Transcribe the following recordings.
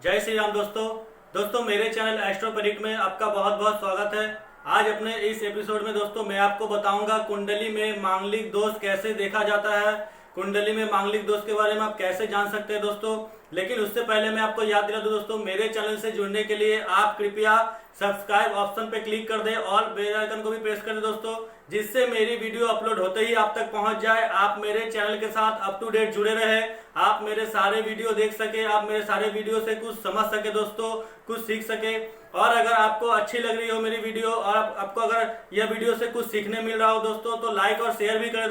जय श्री राम दोस्तों मेरे चैनल एस्ट्रो प्रेडिक्ट में आपका बहुत बहुत स्वागत है। आज अपने इस एपिसोड में दोस्तों मैं आपको बताऊंगा कुंडली में मांगलिक दोष कैसे देखा जाता है, कुंडली में मांगलिक दोष के बारे में आप कैसे जान सकते हैं दोस्तों। लेकिन उससे पहले मैं आपको याद दिला दूं दोस्तों, मेरे चैनल से जुड़ने के लिए आप कृपया सब्सक्राइब ऑप्शन पे क्लिक कर दें और बेल आइकन को भी प्रेस कर दें दोस्तों, जिससे मेरी वीडियो अपलोड होते ही आप तक पहुंच जाए। आप मेरे चैनल के साथ अप टू डेट जुड़े रहे, आप मेरे सारे वीडियो देख सके, आप मेरे सारे वीडियो से कुछ समझ सके दोस्तों, कुछ सीख सके। और अगर आपको अच्छी लग रही हो मेरी वीडियो और आपको अगर यह वीडियो से कुछ सीखने मिल रहा हो दोस्तों, तो लाइक और शेयर भी करें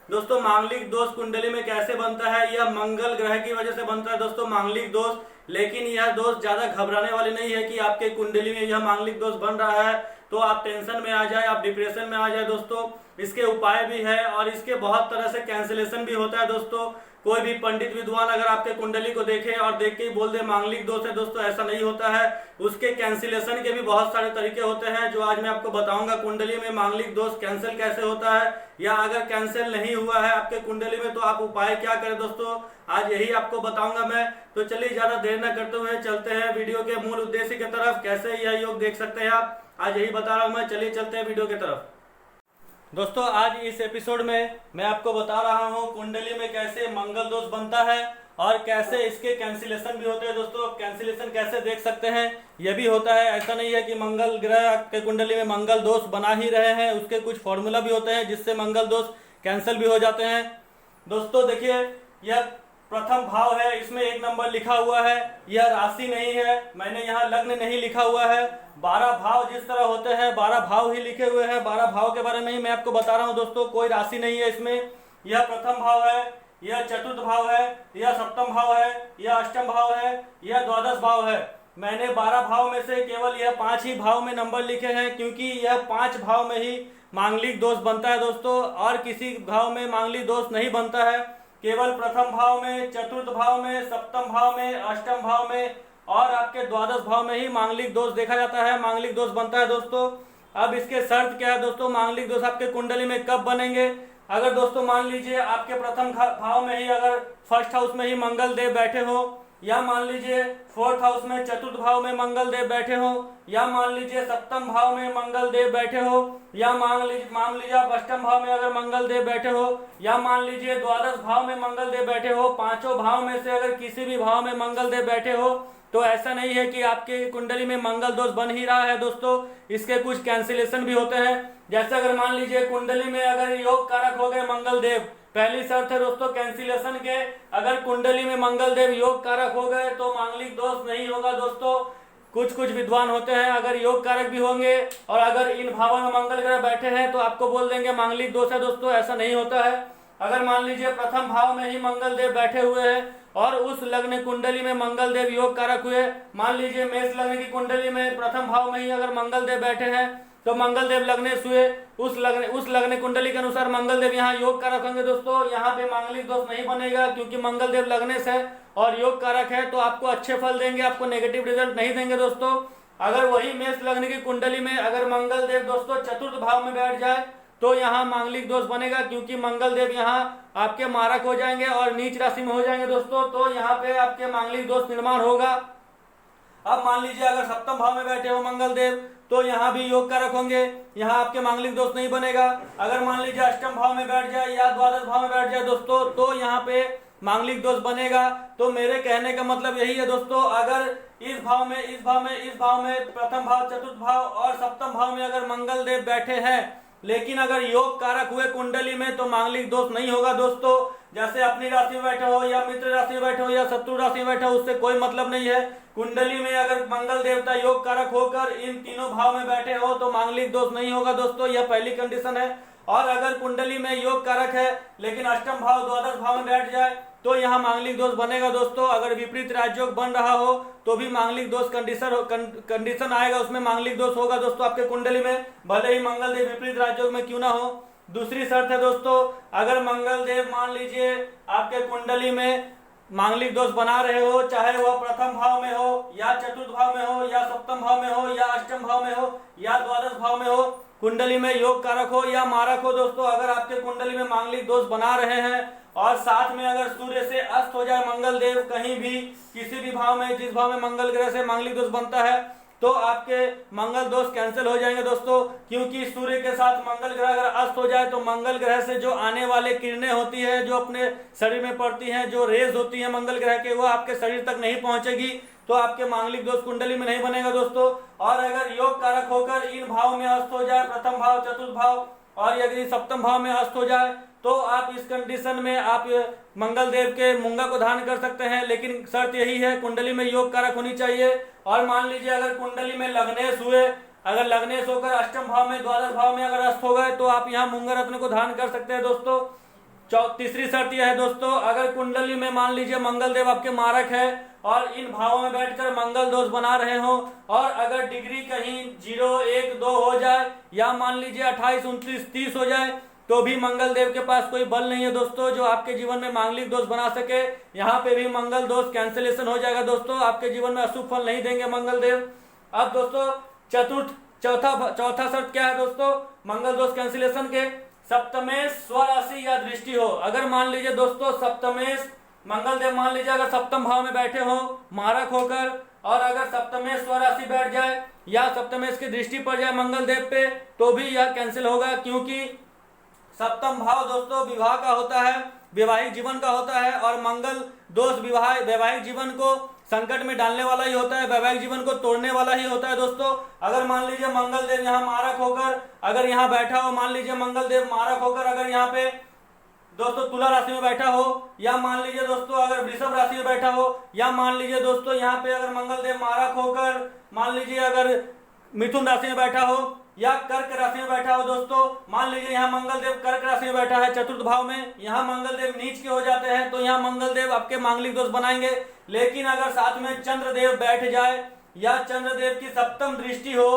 दोस्तों मांगलिक दोष कुंडली में कैसे बनता है? यह मंगल ग्रह की वजह से बनता है दोस्तों मांगलिक दोष। लेकिन यह दोष ज्यादा घबराने वाले नहीं है कि आपके कुंडली में यह मांगलिक दोष बन रहा है तो आप टेंशन में आ जाए, आप डिप्रेशन में आ जाए दोस्तों। इसके उपाय भी है और इसके बहुत तरह से कैंसिलेशन भी होता है दोस्तों। कोई भी पंडित विद्वान अगर आपके कुंडली को देखे और देख के ही बोल दे मांगलिक दोष है दोस्तों, ऐसा नहीं होता है। उसके कैंसिलेशन के भी बहुत सारे तरीके होते हैं जो आज मैं आपको बताऊंगा। कुंडली में मांगलिक दोष कैंसिल कैसे होता है, या अगर कैंसिल नहीं हुआ है आपके कुंडली में तो आप उपाय क्या करें दोस्तों, आज यही आपको बताऊंगा मैं। तो चलिए ज्यादा देर न करते हुए चलते हैं वीडियो के मूल उद्देश्य की तरफ। कैसे यह योग देख सकते हैं आप, आज यही बता रहा हूं मैं। चलिए चलते हैं वीडियो की तरफ। दोस्तों आज इस एपिसोड में मैं आपको बता रहा हूं कुंडली में कैसे मंगल दोष बनता है और कैसे इसके कैंसिलेशन भी होते हैं दोस्तों। कैंसिलेशन कैसे देख सकते हैं यह भी होता है। ऐसा नहीं है कि मंगल ग्रह के कुंडली में मंगल दोष बना ही रहे हैं, उसके कुछ फॉर्मूला भी होते हैं जिससे मंगल दोष कैंसिल भी हो जाते हैं दोस्तों। देखिए यह प्रथम भाव है, इसमें 1 नंबर लिखा हुआ है, यह राशि नहीं है, मैंने यहाँ लग्न नहीं लिखा हुआ है। 12 भाव जिस तरह होते हैं 12 भाव ही लिखे हुए हैं, 12 भाव के बारे में ही मैं आपको बता रहा हूँ दोस्तों, कोई राशि नहीं है इसमें। यह प्रथम भाव है, यह चतुर्थ भाव है, यह सप्तम भाव है, यह अष्टम भाव है, यह द्वादश भाव है। मैंने 12 भाव में से केवल यह 5 ही भाव में नंबर लिखे हैं, क्योंकि यह 5 भाव में ही मांगलिक दोष बनता है दोस्तों, और किसी भाव में मांगलिक दोष नहीं बनता है। केवल प्रथम भाव में, चतुर्थ भाव में, सप्तम भाव में, अष्टम भाव में और आपके द्वादश भाव में ही मांगलिक दोष देखा जाता है, मांगलिक दोष बनता है दोस्तों। अब इसके शर्त क्या है दोस्तों, मांगलिक दोष आपके कुंडली में कब बनेंगे? अगर दोस्तों मान लीजिए आपके प्रथम भाव में ही अगर फर्स्ट हाउस में ही मंगल देव बैठे हो, या मान लीजिए 4th हाउस में चतुर्थ भाव में मंगल देव बैठे हो, या मान लीजिए सप्तम भाव में मंगल देव बैठे हो, या मान लीजिए आप अष्टम भाव में अगर मंगल देव बैठे हो, या मान लीजिए द्वादश भाव में मंगल देव बैठे हो। पांचों भाव में से अगर किसी भी भाव में मंगल देव बैठे हो तो ऐसा नहीं है कि आपके कुंडली में मंगल दोष बन ही रहा है दोस्तों, इसके कुछ कैंसिलेशन भी होते हैं। जैसे अगर मान लीजिए कुंडली में अगर योग कारक हो गए मंगल देव, पहली शर्त है दोस्तों कैंसिलेशन के, अगर कुंडली में मंगल देव योग कारक हो गए तो मांगलिक दोष नहीं होगा दोस्तों। कुछ विद्वान होते हैं अगर योग कारक भी होंगे और अगर इन भावों में मंगल ग्रह बैठे हैं तो आपको बोल देंगे मांगलिक दोष है दोस्तों, ऐसा नहीं होता है। अगर मान लीजिए प्रथम भाव में ही मंगल देव बैठे हुए हैं और उस लग्न कुंडली में मंगल देव योग कारक हुए, मान लीजिए मेष लग्न की कुंडली में प्रथम भाव में ही अगर मंगल देव बैठे हैं तो मंगल देव लग्नेश हुए, उस लग्न कुंडली के अनुसार मंगल देव यहाँ योग कारक होंगे दोस्तों। यहाँ पे मांगलिक दोष नहीं बनेगा क्योंकि मंगल देव लग्नेश है और योग कारक है, तो आपको अच्छे फल देंगे, आपको नेगेटिव रिजल्ट नहीं देंगे दोस्तों। अगर वही मेष लग्न की कुंडली में अगर मंगल देव दोस्तों चतुर्थ भाव में बैठ जाए तो यहाँ मांगलिक दोष बनेगा, क्योंकि मंगल देव यहाँ आपके मारक हो जाएंगे और नीच राशि में हो जाएंगे दोस्तों, तो यहाँ पे आपके मांगलिक दोष निर्माण होगा। अब मान लीजिए अगर सप्तम भाव में बैठे हो मंगल देव तो यहाँ भी योग कारक होंगे, यहाँ आपके मांगलिक दोष नहीं बनेगा। अगर मान लीजिए अष्टम भाव में बैठ जाए या द्वादश भाव में बैठ जाए दोस्तों तो यहाँ पे मांगलिक दोष बनेगा। तो मेरे कहने का मतलब यही है दोस्तों, अगर इस भाव में प्रथम भाव, चतुर्थ भाव और सप्तम भाव में अगर मंगल देव बैठे हैं लेकिन अगर योग कारक हुए कुंडली में तो मांगलिक दोष नहीं होगा दोस्तों। जैसे अपनी राशि में बैठे हो या मित्र राशि में बैठे हो या शत्रु राशि में बैठे हो, उससे कोई मतलब नहीं है। कुंडली में अगर मंगल देवता योग कारक होकर इन तीनों भाव में बैठे हो तो मांगलिक दोष नहीं होगा दोस्तों, यह पहली कंडीशन है। और अगर कुंडली में योग कारक है लेकिन अष्टम भाव, द्वादश भाव में बैठ जाए तो यहाँ मांगलिक दोष बनेगा दोस्तों। अगर विपरीत राजयोग बन रहा हो तो भी मांगलिक दोष कंडीशन आएगा, उसमें मांगलिक दोष होगा दोस्तों आपके कुंडली में, भले ही मंगल देव विपरीत राजयोग में क्यों ना हो। दूसरी शर्त है दोस्तों, अगर मंगल देव मान लीजिए आपके कुंडली में मांगलिक दोष बना रहे हो, चाहे वह प्रथम भाव में हो या चतुर्थ भाव में हो या सप्तम भाव में हो या अष्टम भाव में हो या द्वादश भाव में हो, कुंडली में योग कारक हो या मारक हो दोस्तों, अगर आपके कुंडली में मांगलिक दोष बना रहे हैं और साथ में अगर सूर्य से अस्त हो जाए मंगल देव कहीं भी किसी भी भाव में, जिस भाव में मंगल ग्रह से मांगलिक दोष बनता है, तो आपके मंगल दोष कैंसिल हो जाएंगे दोस्तों। क्योंकि सूर्य के साथ मंगल ग्रह अगर अस्त हो जाए तो मंगल ग्रह से जो आने वाले किरणें होती है, जो अपने शरीर में पड़ती हैं, जो रेज होती है मंगल ग्रह के, वो आपके शरीर तक नहीं पहुंचेगी, तो आपके मांगलिक दोष कुंडली में नहीं बनेगा दोस्तों। और अगर योग कारक होकर इन भाव में अस्त हो जाए, प्रथम भाव, चतुर्थ भाव और यदि सप्तम भाव में अस्त हो जाए, तो आप इस कंडीशन में आप मंगल देव के मूंगा को धारण कर सकते हैं। लेकिन शर्त यही है, कुंडली में योग कारक होनी चाहिए। और मान लीजिए अगर कुंडली में लग्नेश हुए, अगर लग्नेश होकर अष्टम भाव में, द्वादश भाव में अगर अस्त हो गए, तो आप यहाँ मूंगा रत्न को धारण कर सकते हैं दोस्तों। तीसरी शर्त यह है दोस्तों, अगर कुंडली में मान लीजिए मंगल देव आपके मारक है और इन भावों में बैठकर मंगल दोष बना रहे हो, और अगर डिग्री कहीं 0, 1, 2 हो जाए या मान लीजिए 28, 29, 30 हो जाए, तो भी मंगल देव के पास कोई बल नहीं है दोस्तों जो आपके जीवन में मांगलिक दोष बना सके। यहाँ पे भी मंगल दोष कैंसिलेशन हो जाएगा दोस्तों, आपके जीवन में अशुभ फल नहीं देंगे मंगल देव। अब दोस्तों चौथा शर्त क्या है दोस्तों मंगल दोष कैंसिलेशन के? सप्तमेश स्वराशि या दृष्टि हो। अगर मान लीजिए दोस्तों सप्तमेश मंगल देव मान लीजिए अगर सप्तम भाव में बैठे हो मारक होकर, और अगर सप्तमेश स्वराशि बैठ जाए या सप्तमेश की दृष्टि पड़ जाए मंगल देव पे, तो भी यह कैंसिल होगा। क्योंकि सप्तम भाव दोस्तों विवाह का होता है, वैवाहिक जीवन का होता है, और मंगल दोष वैवाहिक जीवन को संकट में डालने वाला ही होता है, वैवाहिक जीवन को तोड़ने वाला ही होता है दोस्तों। अगर मान लीजिए मंगल देव यहाँ मारक होकर अगर यहाँ बैठा हो, मान लीजिए मंगल देव मारक होकर अगर यहाँ पे दोस्तों तुला राशि में बैठा हो, या मान लीजिए दोस्तों अगर वृषभ राशि में बैठा हो, या मान लीजिए दोस्तों यहाँ पे अगर मंगल देव मारक होकर मान लीजिए अगर मिथुन राशि में बैठा हो या कर्क राशि में बैठा हो दोस्तों, मान लीजिए यहाँ मंगल देव कर्क राशि में बैठा है चतुर्थ भाव में, यहाँ मंगल देव नीच के हो जाते हैं, तो यहाँ मंगल देव आपके मांगलिक दोष बनाएंगे। लेकिन अगर साथ में चंद्र देव बैठ जाए या चंद्र देव की सप्तम दृष्टि हो,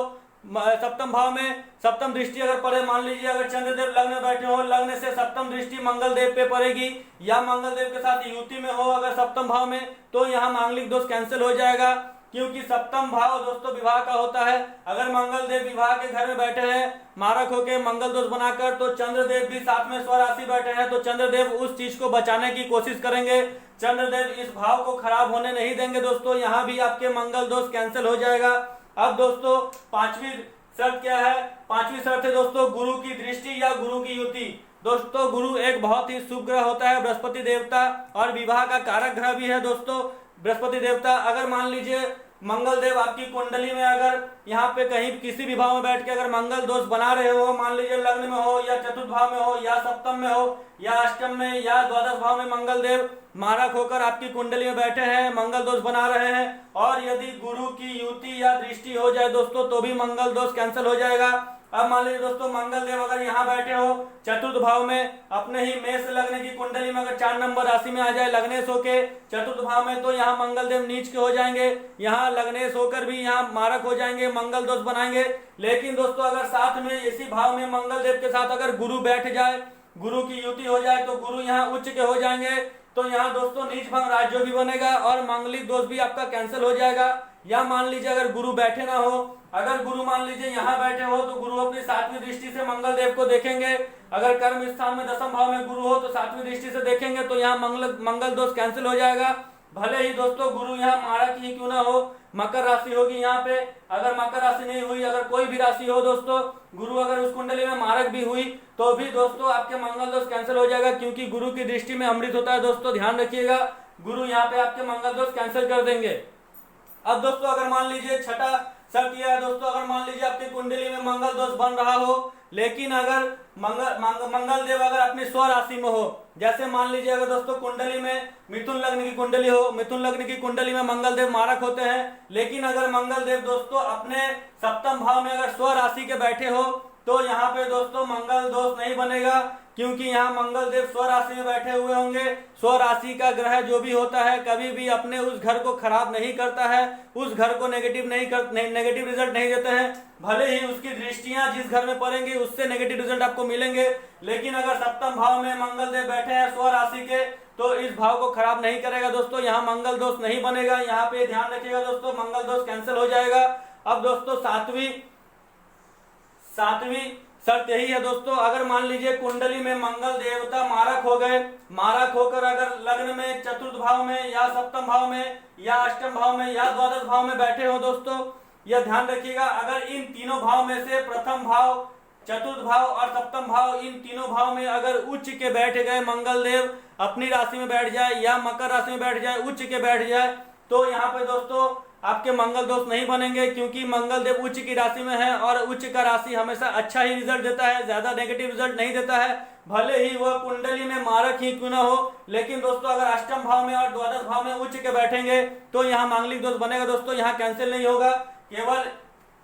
सप्तम भाव में सप्तम दृष्टि अगर पड़े, मान लीजिए अगर चंद्रदेव लग्न में बैठे हो, लग्न से सप्तम दृष्टि मंगल देव पे पड़ेगी, या मंगल देव के साथ युति में हो अगर सप्तम भाव में, तो यहाँ मांगलिक दोष कैंसिल हो जाएगा। क्योंकि सप्तम भाव दोस्तों विवाह का होता है। अगर मंगल देव विवाह के घर में बैठे हैं मारक होके मंगल दोष बनाकर, तो चंद्रदेव भी साथ में स्वराशि बैठे हैं, तो चंद्रदेव उस चीज को बचाने की कोशिश करेंगे, चंद्रदेव इस भाव को खराब होने नहीं देंगे दोस्तों, यहाँ भी आपके मंगल दोष कैंसिल हो जाएगा। अब दोस्तों पांचवी शर्त क्या है? पांचवी शर्त है दोस्तों गुरु की दृष्टि या गुरु की युति। दोस्तों गुरु एक बहुत ही शुभ ग्रह होता है, बृहस्पति देवता, और विवाह का कारक ग्रह भी है दोस्तों बृहस्पति देवता। अगर मान लीजिए मंगल देव आपकी कुंडली में अगर यहाँ पे कहीं किसी भी भाव में बैठ के अगर मंगल दोष बना रहे हो, मान लीजिए लग्न में हो या चतुर्थ भाव में हो या सप्तम में हो या अष्टम में या द्वादश भाव में मंगल देव मारक होकर आपकी कुंडली में बैठे हैं, मंगल दोष बना रहे हैं, और यदि गुरु की युति या दृष्टि हो जाए दोस्तों, तो भी मंगल दोष कैंसिल हो जाएगा। अब मान लीजिए दोस्तों मंगल देव अगर यहाँ बैठे हो चतुर्थ भाव में, अपने ही मेष लग्न की कुंडली में अगर 4 नंबर राशि में आ जाए लग्नेश होके चतुर्थ भाव में, तो यहाँ मंगल देव नीच के हो जाएंगे, यहाँ लग्नेश होकर भी यहाँ मारक हो जाएंगे, मंगल दोष बनाएंगे। लेकिन दोस्तों अगर साथ में इसी भाव में मंगल देव के साथ अगर गुरु बैठ जाए, गुरु की युति हो जाए, तो गुरु यहाँ उच्च के हो जाएंगे, तो यहाँ दोस्तों नीच भंग राज्य भी बनेगा और मांगलिक दोष भी आपका कैंसिल हो जाएगा। या मान लीजिए अगर गुरु बैठे ना हो, अगर गुरु मान लीजिए यहाँ बैठे हो, तो गुरु अपनी 7वीं दृष्टि से मंगल देव को देखेंगे। अगर कर्म स्थान में 10म भाव में गुरु हो तो 7वीं दृष्टि से देखेंगे, तो यहाँ मंगल दोष कैंसिल हो जाएगा। भले ही दोस्तों गुरु यहाँ मारक ही क्यों ना हो, मकर राशि होगी यहाँ पे, अगर मकर राशि नहीं हुई, अगर कोई भी राशि हो दोस्तों, गुरु अगर उस कुंडली में मारक भी हुई, तो भी दोस्तों आपके मंगल दोष कैंसिल हो जाएगा, क्योंकि गुरु की दृष्टि में अमृत होता है दोस्तों, ध्यान रखिएगा, गुरु यहाँ पे आपके मंगल दोष कैंसिल कर देंगे। अब दोस्तों अगर मान लीजिए छठा शर्त यह है दोस्तों, अगर मान लीजिए आपकी कुंडली में मंगल दोष बन रहा हो, लेकिन अगर मंगल देव अगर अपनी स्व राशि में हो, जैसे मान लीजिए अगर दोस्तों कुंडली में मिथुन लग्न की कुंडली हो, मिथुन लग्न की कुंडली में मंगल देव मारक होते हैं, लेकिन अगर मंगल देव दोस्तों अपने सप्तम भाव में अगर स्व राशि के बैठे हो, तो यहाँ पे दोस्तों मंगल दोष नहीं बनेगा, क्योंकि यहाँ मंगल देव स्व राशि में बैठे हुए होंगे। स्व राशि का ग्रह जो भी होता है कभी भी अपने उस घर को खराब नहीं करता है, उस घर को नेगेटिव रिजल्ट नहीं देते हैं, भले ही उसकी दृष्टियां जिस घर में पड़ेंगी उससे नेगेटिव रिजल्ट आपको मिलेंगे, लेकिन अगर सप्तम भाव में मंगल देव बैठे हैं स्व राशि के, तो इस भाव को खराब नहीं करेगा दोस्तों, यहाँ मंगल दोष नहीं बनेगा, यहाँ पे ध्यान रखिएगा दोस्तों, मंगल दोष कैंसिल हो जाएगा। अब दोस्तों सातवीं शर्त यही है दोस्तों, अगर मान लीजिए कुंडली में मंगल देवता मारक हो गए, मारक होकर अगर लग्न में चतुर्थ भाव में या सप्तम भाव में या अष्टम भाव में या द्वादश भाव में बैठे हो दोस्तों, यह ध्यान रखिएगा। अगर इन तीनों भाव में से प्रथम भाव, चतुर्थ भाव और सप्तम भाव, इन तीनों भाव में अगर उच्च के बैठ गए मंगल देव, अपनी राशि में बैठ जाए या मकर राशि में बैठ जाए, उच्च के बैठ जाए, तो यहाँ पे दोस्तों आपके मंगल दोष नहीं बनेंगे, क्योंकि मंगल देव उच्च की राशि में है और उच्च का राशि हमेशा अच्छा ही रिजल्ट देता है, ज्यादा नेगेटिव रिजल्ट नहीं देता है, भले ही वह कुंडली में मारक ही क्यों ना हो। लेकिन दोस्तों अगर अष्टम भाव में और द्वादश भाव में उच्च के बैठेंगे तो यहाँ मांगलिक दोष बनेगा दोस्तों, यहाँ कैंसिल नहीं होगा। केवल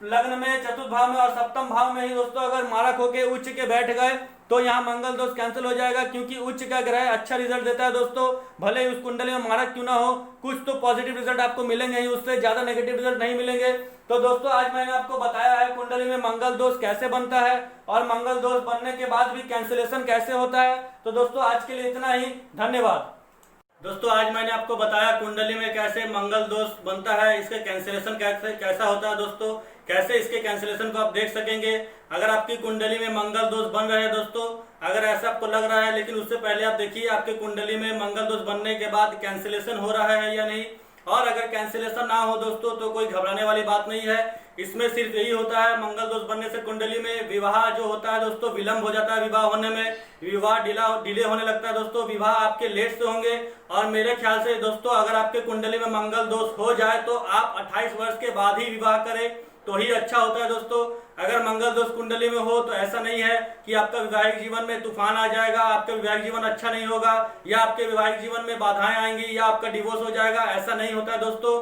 लग्न में चतुर्थ भाव में और सप्तम भाव में ही दोस्तों अगर मारक होके उच्च के बैठ गए तो यहाँ मंगल दोष कैंसिल हो जाएगा, क्योंकि उच्च का ग्रह अच्छा रिजल्ट देता है दोस्तों, भले ही उस कुंडली में मारक क्यों ना हो, कुछ तो पॉजिटिव रिजल्ट आपको मिलेंगे ही, उससे ज्यादा नेगेटिव रिजल्ट नहीं मिलेंगे। तो दोस्तों आज मैंने आपको बताया है कुंडली में मंगल दोष कैसे बनता है और मंगल दोष बनने के बाद भी कैंसिलेशन कैसे होता है। तो दोस्तों आज के लिए इतना ही, धन्यवाद। दोस्तों आज मैंने आपको बताया कुंडली में कैसे मंगल दोष बनता है, इसका कैंसिलेशन कैसा होता है दोस्तों, कैसे इसके कैंसिलेशन को आप देख सकेंगे। अगर आपकी कुंडली में मंगल दोष बन रहे हैं दोस्तों, अगर ऐसा आपको लग रहा है, लेकिन उससे पहले आप देखिए आपके कुंडली में मंगल दोष बनने के बाद कैंसिलेशन हो रहा है या नहीं। और अगर कैंसिलेशन ना हो दोस्तों तो कोई घबराने वाली बात नहीं है, इसमें सिर्फ यही होता है मंगल दोष बनने से कुंडली में विवाह जो होता है दोस्तों विलंब हो जाता है, विवाह होने में, विवाह डिले होने लगता है दोस्तों, विवाह आपके लेट से होंगे। और मेरे ख्याल से दोस्तों अगर आपके कुंडली में मंगल दोष हो जाए तो आप 28 वर्ष के बाद ही विवाह करें तो ही अच्छा होता है दोस्तों। अगर मंगल दोष कुंडली में हो तो ऐसा नहीं है कि आपका वैवाहिक जीवन में तूफान आ जाएगा, आपका वैवाहिक जीवन अच्छा नहीं होगा या आपके वैवाहिक जीवन में बाधाएं आएंगी या आपका डिवोर्स हो जाएगा, ऐसा नहीं होता है दोस्तों।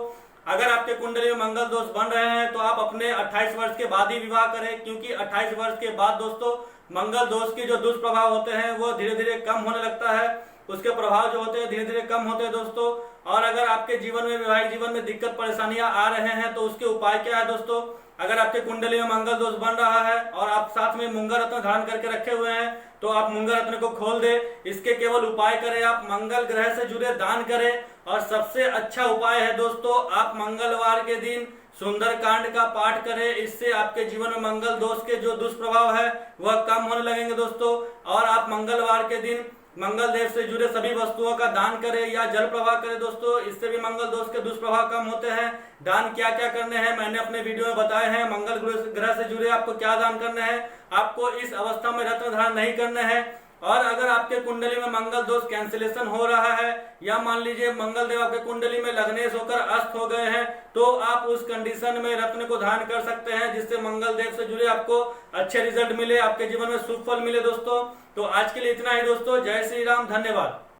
अगर आपके कुंडली में मंगल दोष बन रहे हैं तो आप अपने 28 वर्ष के बाद ही विवाह करें, क्योंकि 28 वर्ष के बाद दोस्तों मंगल दोष के जो दुष्प्रभाव होते हैं वो धीरे धीरे कम होने लगता है, उसके प्रभाव जो होते हैं धीरे धीरे कम होते हैं दोस्तों। और अगर आपके जीवन में वैवाहिक जीवन में दिक्कत परेशानियां आ रहे हैं तो उसके उपाय क्या है दोस्तों। अगर आपके कुंडली में मंगल दोष बन रहा है और आप साथ में मूंगा रत्न धारण करके रखे हुए हैं तो आप मूंगा रत्न को खोल दे, इसके केवल उपाय करें आप मंगल ग्रह से जुड़े दान करें। और सबसे अच्छा उपाय है दोस्तों आप मंगलवार के दिन सुंदरकांड का पाठ करें, इससे आपके जीवन में मंगल दोष के जो दुष्प्रभाव है वह कम होने लगेंगे दोस्तों। और आप मंगलवार के दिन मंगल देव से जुड़े सभी वस्तुओं का दान करें या जल प्रवाह करें दोस्तों, इससे भी मंगल दोष के दुष्प्रभाव कम होते हैं। दान क्या क्या करने हैं मैंने अपने वीडियो में बताए हैं, मंगल ग्रह से जुड़े आपको क्या दान करने हैं, आपको इस अवस्था में रत्न धारण नहीं करने हैं। और अगर आपके कुंडली में मंगल दोष कैंसिलेशन हो रहा है या मान लीजिए मंगल देव आपके कुंडली में लग्नेश होकर अस्त हो गए हैं तो आप उस कंडीशन में रत्न को धारण कर सकते हैं, जिससे मंगल देव से जुड़े आपको अच्छे रिजल्ट मिले, आपके जीवन में शुभ फल मिले दोस्तों। तो आज के लिए इतना ही दोस्तों, जय श्री राम, धन्यवाद।